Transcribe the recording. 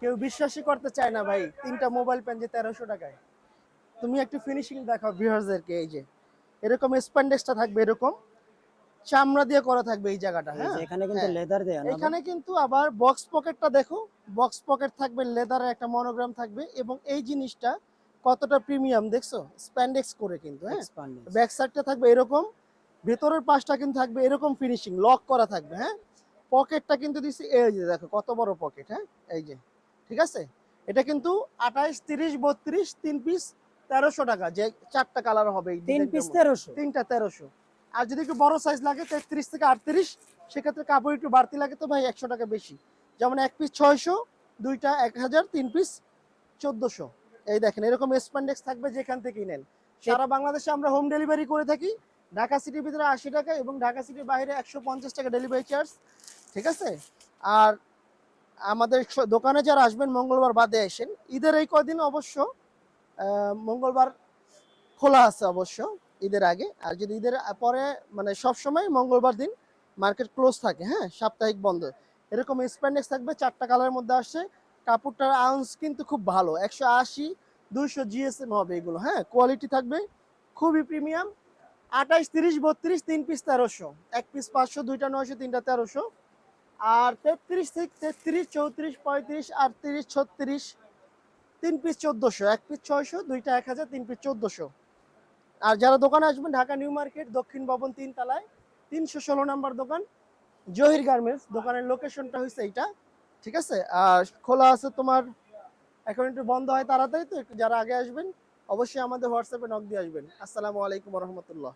কেউ বিশ্বাসই করতে চায় না ভাই, 3টা মোবাইল প্যান যে 1300 টাকায়। তুমি একটু ফিনিশিং দেখাও ভিউয়ার্সদেরকে। এই যে এরকম স্প্যান্ডেক্সটা থাকবে, এরকম চামড়া দিয়ে করা থাকবে এই জায়গাটা। এই যে হ্যাঁ এখানে কিন্তু হ্যাঁ, লেদার দেয়া না ভাই? এখানে কিন্তু আবার বক্স পকেটটা দেখো, বক্স পকেট থাকবে, লেদারের একটা মনোগ্রাম থাকবে, এবং এই জিনিসটা কতটা প্রিমিয়াম দেখছো, স্প্যান্ডেক্স করে কিন্তু। হ্যাঁ, এক্সপান্ডেন্স। ব্যাক সাইডটা থাকবে এরকম, ভেতরের পাশটা কিন্তু থাকবে এরকম ফিনিশিং, লক করা থাকবে। হ্যাঁ, পকেটটা কিন্তু দিছি এই যে দেখো কত বড় পকেট। হ্যাঁ, এই যে ঠিক আছে। এটা কিন্তু 28, 30, 32 3 পিস 1300 টাকা, যে 4টা কালার হবে এই 3 ডিজাইনটার পিস মধ্যে। 1300? 3টা 1300। আর যদি একটু বড় সাইজ লাগে 33 থেকে 38, সেক্ষেত্রে কাপড় একটু বাড়তি লাগে তো ভাই 100 টাকা বেশি। যেমন এক পিস 600, দুইটা 1000, 3 পিস 1400। এই দেখেন এরকম স্প্যান্ডেক্স থাকবে যেখান থেকেই নেন। সারা বাংলাদেশে আমরা হোম ডেলিভারি করে থাকি। ঢাকা সিটির ভিতরে 80 টাকা এবং ঢাকা সিটির বাইরে 150 টাকা ডেলিভারি চার্জ। ঠিক আছে। আর আমাদের দোকানে যারা আসবেন মঙ্গলবার বাদে আসেন, ঈদের এই কদিন অবশ্য মঙ্গলবার খোলা আছে অবশ্য, ঈদের আগে। আর যদি ঈদের পরে মানে সব সময় মঙ্গলবার দিন মার্কেট ক্লোজ থাকে। হ্যাঁ, সাপ্তাহিক বন্ধ। এরকম স্প্যান্ডেক্স থাকবে 4টা কালারের মধ্যে আসছে। কাপড়টার আউন্স কিন্তু খুব ভালো, 180, 200 জিএসএম হবে এগুলো। হ্যাঁ, কোয়ালিটি থাকবে খুবই প্রিমিয়াম। 28, 30, 32 3 পিস 1300, এক পিস 500, দুইটা 900, তিনটা 1300। আর 33 থেকে 33, 34, 35, 38, 36 3 পিস 1400, এক পিস 600, দুইটা 1000, 3 পিস 1400। আর যারা দোকানে আসবেন, ঢাকা নিউ মার্কেট দক্ষিণ ভবন 3 তলায় 316 নাম্বার দোকান, জহির গার্মেন্টস। দোকানের লোকেশনটা হচ্ছে এইটা। ঠিক আছে। আর খোলা আছে তোমার, এখন একটু বন্ধ হয় তাড়াতাড়ি, তো একটু যারা আগে আসবেন অবশ্যই আমাদের হোয়াটসঅ্যাপে নক দিয়ে আসবেন। আসসালামু আলাইকুম রহমতুল্লাহ।